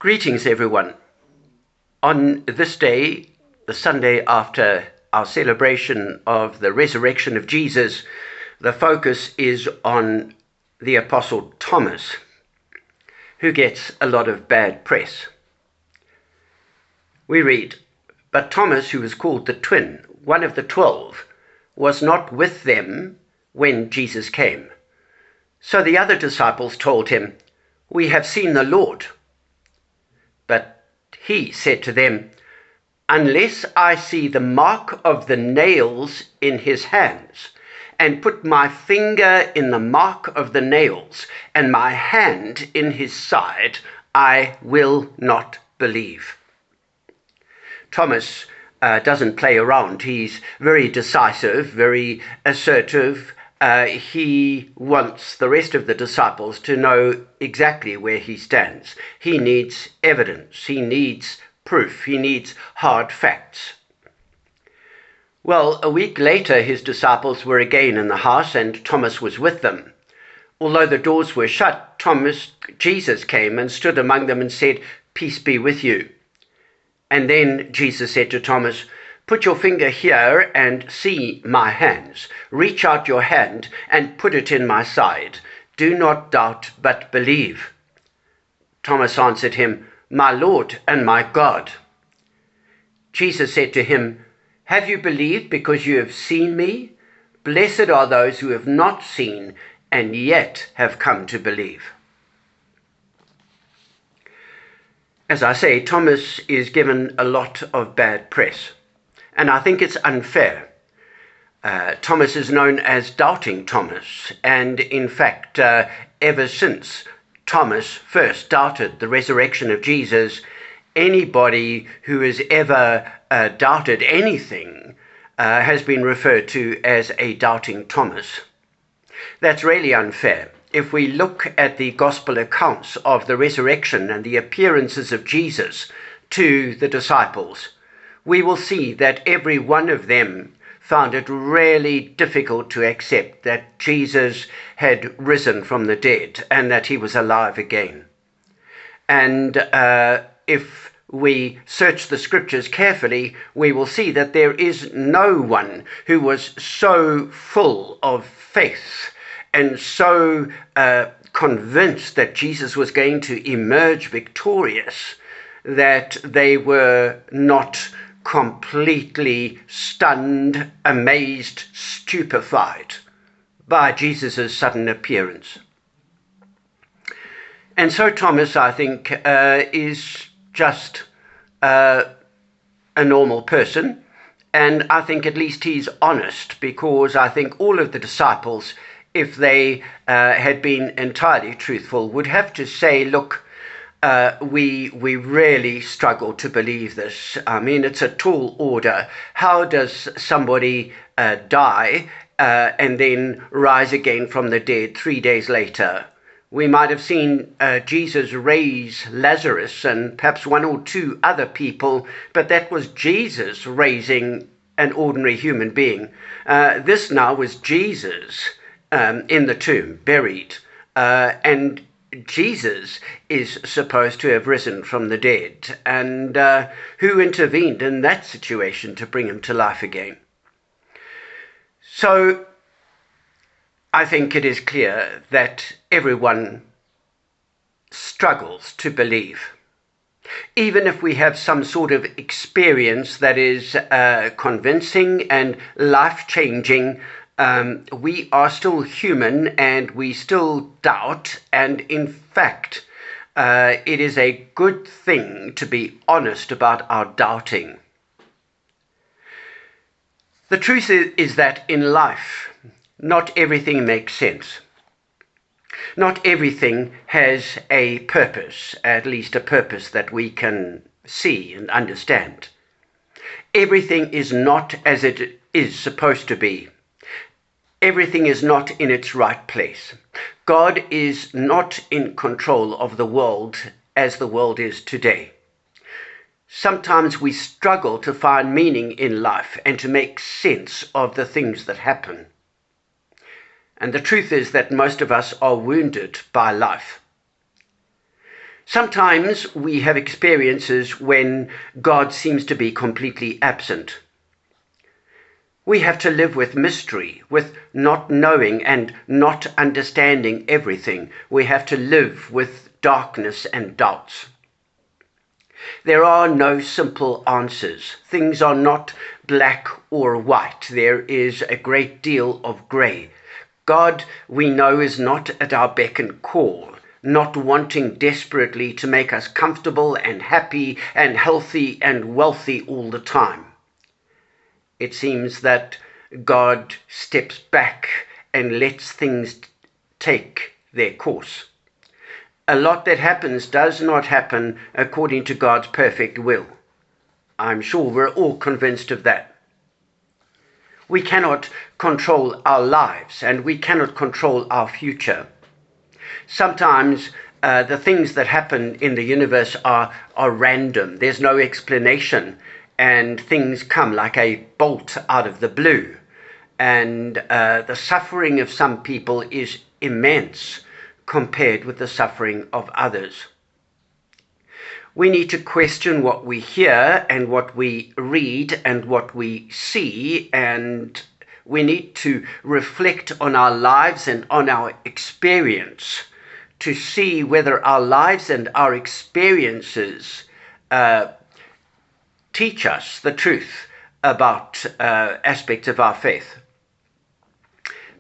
Greetings, everyone. On this day, the Sunday after our celebration of the resurrection of Jesus, the focus is on the Apostle Thomas, who gets a lot of bad press. We read, "But Thomas, who was called the twin, one of the 12, was not with them when Jesus came. So the other disciples told him, 'We have seen the Lord.' But he said to them, 'Unless I see the mark of the nails in his hands, and put my finger in the mark of the nails, and my hand in his side, I will not believe.'" Thomas doesn't play around. He's very decisive, very assertive. He wants the rest of the disciples to know exactly where he stands. He needs evidence. He needs proof. He needs hard facts. Well, a week later, his disciples were again in the house, and Thomas was with them. Although the doors were shut, Jesus came and stood among them and said, "Peace be with you." And then Jesus said to Thomas, "Put your finger here and see my hands. Reach out your hand and put it in my side. Do not doubt, but believe." Thomas answered him, "My Lord and my God." Jesus said to him, "Have you believed because you have seen me? Blessed are those who have not seen and yet have come to believe." As I say, Thomas is given a lot of bad press, and I think it's unfair. Thomas is known as Doubting Thomas, and in fact, ever since Thomas first doubted the resurrection of Jesus, anybody who has ever doubted anything has been referred to as a Doubting Thomas. That's really unfair. If we look at the gospel accounts of the resurrection and the appearances of Jesus to the disciples, we will see that every one of them found it really difficult to accept that Jesus had risen from the dead and that he was alive again. And if we search the scriptures carefully, we will see that there is no one who was so full of faith and so convinced that Jesus was going to emerge victorious that they were not completely stunned, amazed, stupefied by Jesus' sudden appearance. And so Thomas, I think, is just a normal person. And I think at least he's honest, because I think all of the disciples, if they had been entirely truthful, would have to say, look, we really struggle to believe this. I mean, it's a tall order. How does somebody die and then rise again from the dead 3 days later? We might have seen Jesus raise Lazarus and perhaps one or two other people, but that was Jesus raising an ordinary human being. This now was Jesus in the tomb, buried, and Jesus is supposed to have risen from the dead. And who intervened in that situation to bring him to life again? So I think it is clear that everyone struggles to believe. Even if we have some sort of experience that is convincing and life-changing, we are still human and we still doubt. And in fact, it is a good thing to be honest about our doubting. The truth is that in life, not everything makes sense. Not everything has a purpose, at least a purpose that we can see and understand. Everything is not as it is supposed to be. Everything is not in its right place. God is not in control of the world as the world is today. Sometimes we struggle to find meaning in life and to make sense of the things that happen. And the truth is that most of us are wounded by life. Sometimes we have experiences when God seems to be completely absent. We have to live with mystery, with not knowing and not understanding everything. We have to live with darkness and doubts. There are no simple answers. Things are not black or white. There is a great deal of grey. God, we know, is not at our beck and call, not wanting desperately to make us comfortable and happy and healthy and wealthy all the time. It seems that God steps back and lets things take their course. A lot that happens does not happen according to God's perfect will. I'm sure we're all convinced of that. We cannot control our lives and we cannot control our future. Sometimes the things that happen in the universe are random. There's no explanation, and things come like a bolt out of the blue. And the suffering of some people is immense compared with the suffering of others. We need to question what we hear and what we read and what we see, and we need to reflect on our lives and on our experience to see whether our lives and our experiences teach us the truth about aspects of our faith.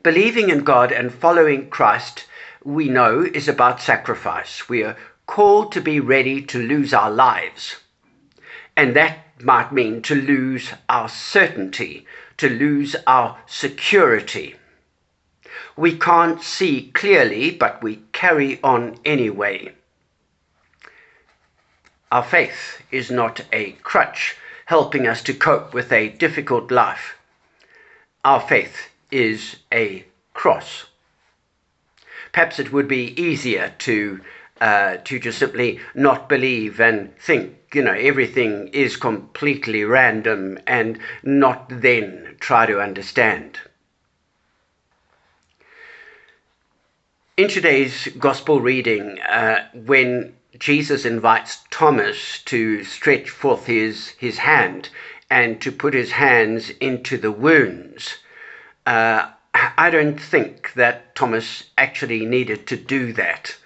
Believing in God and following Christ, we know, is about sacrifice. We are called to be ready to lose our lives. And that might mean to lose our certainty, to lose our security. We can't see clearly, but we carry on anyway. Our faith is not a crutch helping us to cope with a difficult life. Our faith is a cross. Perhaps it would be easier to just simply not believe and think, everything is completely random, and not then try to understand. In today's gospel reading, when Jesus invites Thomas to stretch forth his hand and to put his hands into the wounds, I don't think that Thomas actually needed to do that.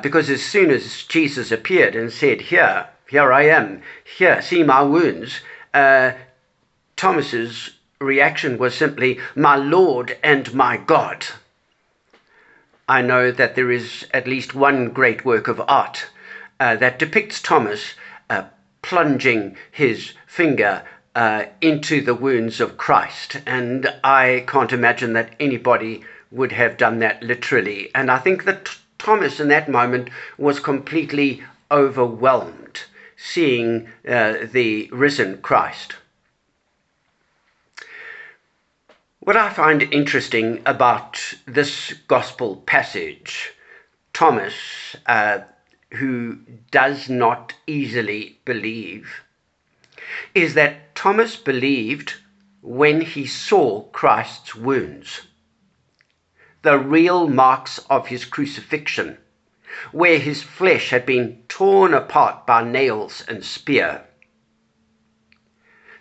Because as soon as Jesus appeared and said, here I am, here, see my wounds, Thomas's reaction was simply, my Lord and my God. I know that there is at least one great work of art that depicts Thomas plunging his finger into the wounds of Christ, and I can't imagine that anybody would have done that literally. And I think that Thomas in that moment was completely overwhelmed seeing the risen Christ. What I find interesting about this gospel passage, Thomas, who does not easily believe, is that Thomas believed when he saw Christ's wounds, the real marks of his crucifixion, where his flesh had been torn apart by nails and spear.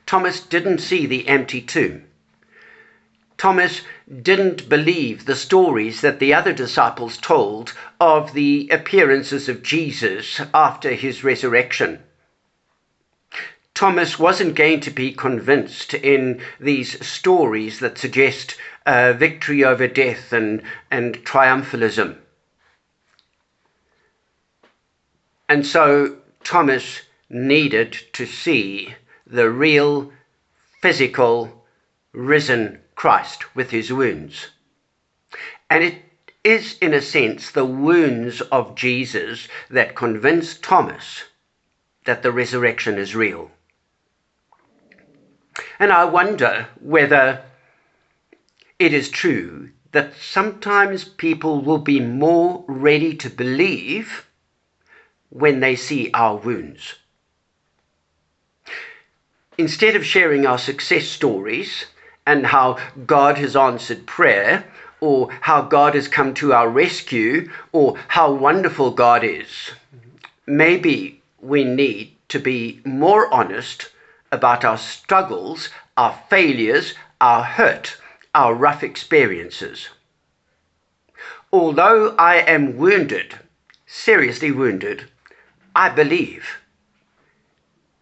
Thomas didn't see the empty tomb. Thomas didn't believe the stories that the other disciples told of the appearances of Jesus after his resurrection. Thomas wasn't going to be convinced in these stories that suggest victory over death and triumphalism. And so Thomas needed to see the real, physical, risen Christ with his wounds. And it is, in a sense, the wounds of Jesus that convinced Thomas that the resurrection is real. And I wonder whether it is true that sometimes people will be more ready to believe when they see our wounds. Instead of sharing our success stories and how God has answered prayer, or how God has come to our rescue, or how wonderful God is, maybe we need to be more honest about our struggles, our failures, our hurt, our rough experiences. Although I am wounded, seriously wounded, I believe.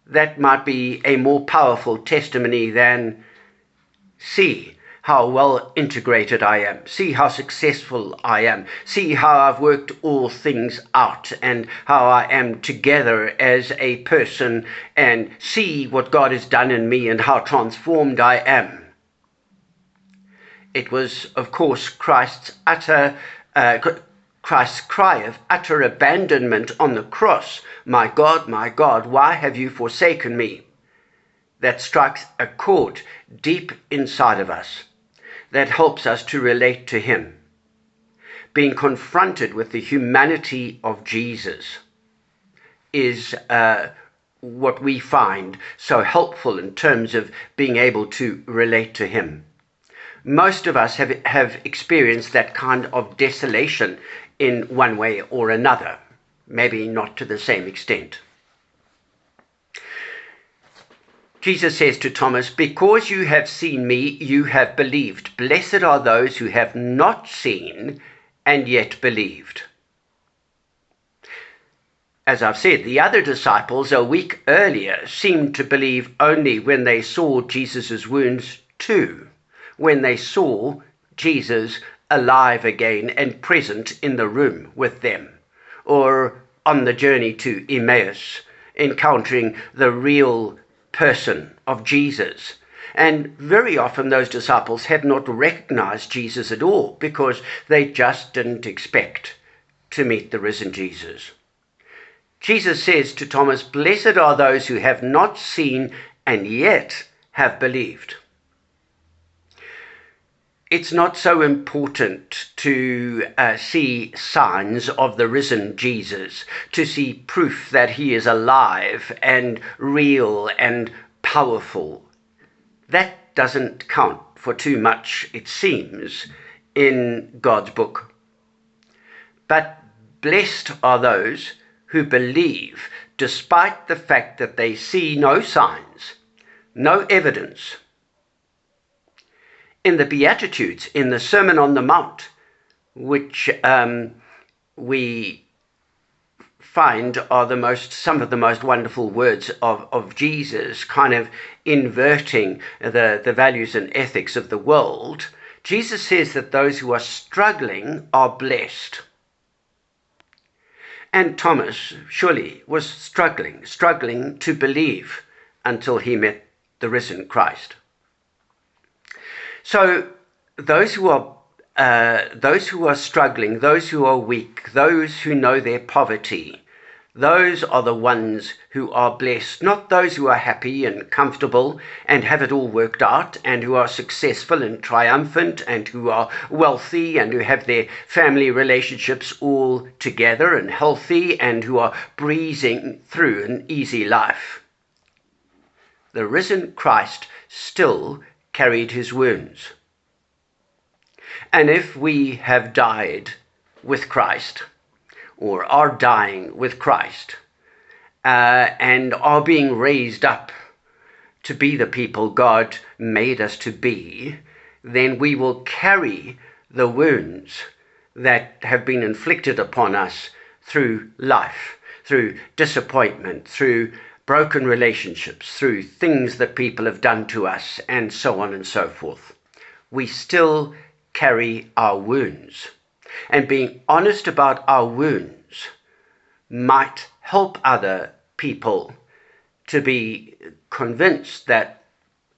That might be a more powerful testimony than, see how well integrated I am, see how successful I am, see how I've worked all things out and how I am together as a person, and see what God has done in me and how transformed I am. It was, of course, Christ's cry of utter abandonment on the cross. My God, why have you forsaken me? That strikes a chord deep inside of us, that helps us to relate to him. Being confronted with the humanity of Jesus is what we find so helpful in terms of being able to relate to him. Most of us have experienced that kind of desolation in one way or another, maybe not to the same extent. Jesus says to Thomas, because you have seen me, you have believed. Blessed are those who have not seen and yet believed. As I've said, the other disciples a week earlier seemed to believe only when they saw Jesus' wounds too, when they saw Jesus alive again and present in the room with them, or on the journey to Emmaus, encountering the real person of Jesus. And very often those disciples had not recognized Jesus at all because they just didn't expect to meet the risen Jesus. Jesus says to Thomas, blessed are those who have not seen and yet have believed. It's not so important to see signs of the risen Jesus, to see proof that he is alive and real and powerful. That doesn't count for too much, it seems, in God's book. But blessed are those who believe despite the fact that they see no signs, no evidence. In the Beatitudes, in the Sermon on the Mount, which we find are some of the most wonderful words of Jesus, kind of inverting the values and ethics of the world, Jesus says that those who are struggling are blessed. And Thomas surely was struggling to believe until he met the risen Christ. So those who are struggling, those who are weak, those who know their poverty, those are the ones who are blessed, not those who are happy and comfortable and have it all worked out and who are successful and triumphant and who are wealthy and who have their family relationships all together and healthy and who are breezing through an easy life. The risen Christ still carried his wounds. And if we have died with Christ, or are dying with Christ, and are being raised up to be the people God made us to be, then we will carry the wounds that have been inflicted upon us through life, through disappointment, through broken relationships, through things that people have done to us, and so on and so forth. We still carry our wounds. And being honest about our wounds might help other people to be convinced that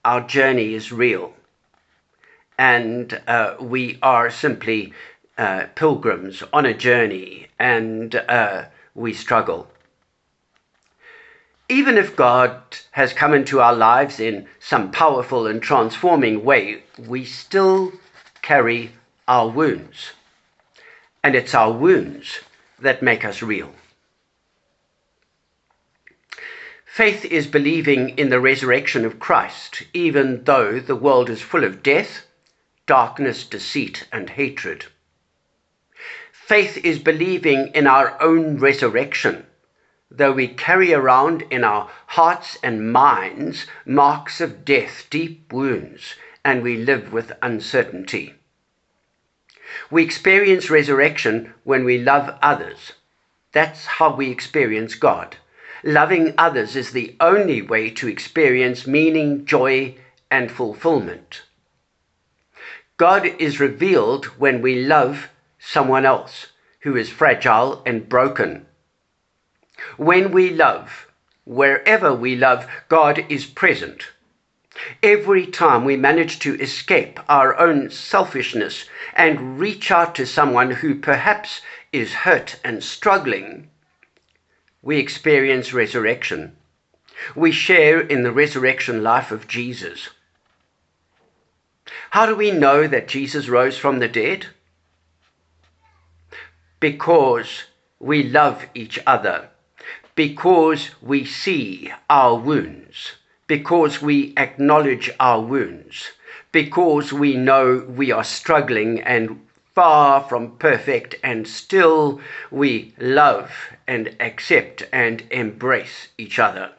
our journey is real and we are simply pilgrims on a journey, and we struggle. Even if God has come into our lives in some powerful and transforming way, we still carry our wounds. And it's our wounds that make us real. Faith is believing in the resurrection of Christ, even though the world is full of death, darkness, deceit, and hatred. Faith is believing in our own resurrection, though we carry around in our hearts and minds marks of death, deep wounds, and we live with uncertainty. We experience resurrection when we love others. That's how we experience God. Loving others is the only way to experience meaning, joy, and fulfillment. God is revealed when we love someone else who is fragile and broken. When we love, wherever we love, God is present. Every time we manage to escape our own selfishness and reach out to someone who perhaps is hurt and struggling, we experience resurrection. We share in the resurrection life of Jesus. How do we know that Jesus rose from the dead? Because we love each other, because we see our wounds, because we acknowledge our wounds, because we know we are struggling and far from perfect, and still we love and accept and embrace each other.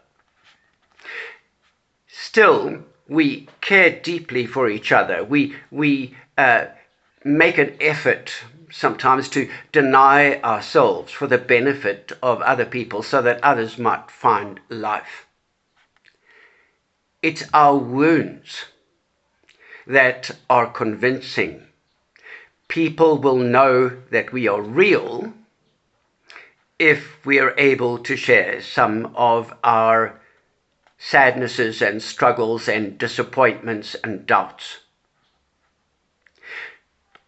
Still, we care deeply for each other. We make an effort sometimes to deny ourselves for the benefit of other people so that others might find life. It's our wounds that are convincing. People will know that we are real if we are able to share some of our sadnesses and struggles and disappointments and doubts.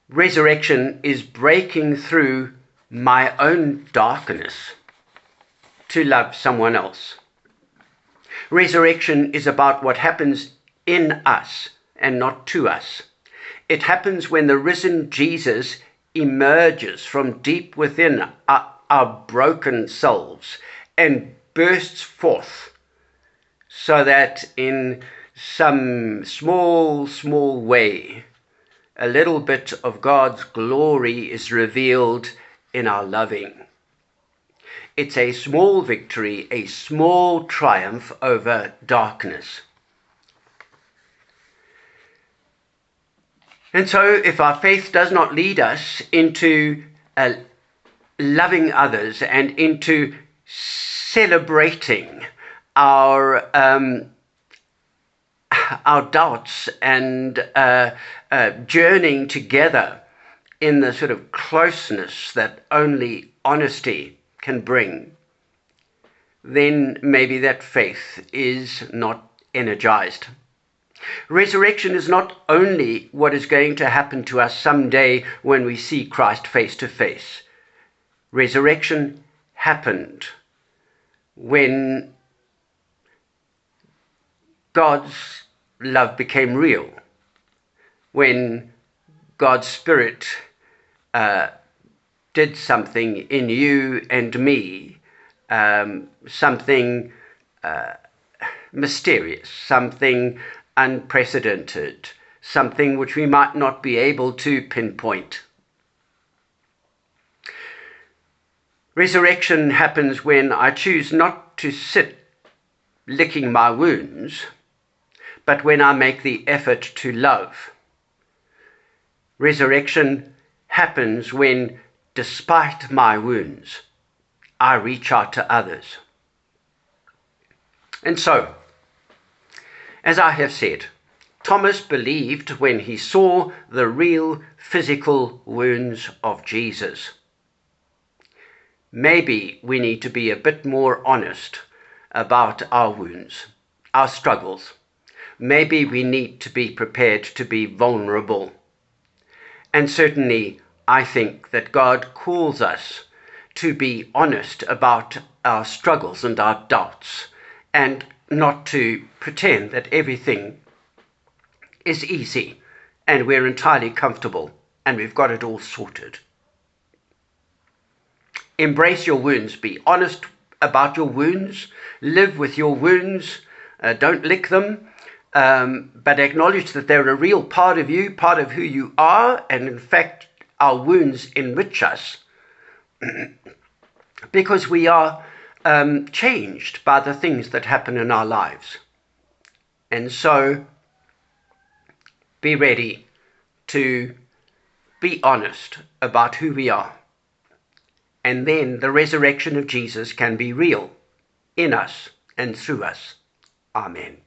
Resurrection is breaking through my own darkness to love someone else. Resurrection is about what happens in us and not to us. It happens when the risen Jesus emerges from deep within our broken selves and bursts forth, so that in some small way, a little bit of God's glory is revealed in our loving. It's a small victory, a small triumph over darkness. And so if our faith does not lead us into loving others and into celebrating our doubts and journeying together in the sort of closeness that only honesty can bring, then maybe that faith is not energized. Resurrection is not only what is going to happen to us someday when we see Christ face to face. Resurrection happened when God's love became real, when God's Spirit did something in you and me, something mysterious, something unprecedented, something which we might not be able to pinpoint. Resurrection happens when I choose not to sit licking my wounds, but when I make the effort to love. Resurrection happens when, despite my wounds, I reach out to others. And so, as I have said, Thomas believed when he saw the real physical wounds of Jesus. Maybe we need to be a bit more honest about our wounds, our struggles. Maybe we need to be prepared to be vulnerable. And certainly, I think that God calls us to be honest about our struggles and our doubts, and not to pretend that everything is easy and we're entirely comfortable and we've got it all sorted. Embrace your wounds. Be honest about your wounds. Live with your wounds. Don't lick them. But acknowledge that they're a real part of you, part of who you are. And in fact, our wounds enrich us because we are changed by the things that happen in our lives. And so be ready to be honest about who we are. And then the resurrection of Jesus can be real in us and through us. Amen.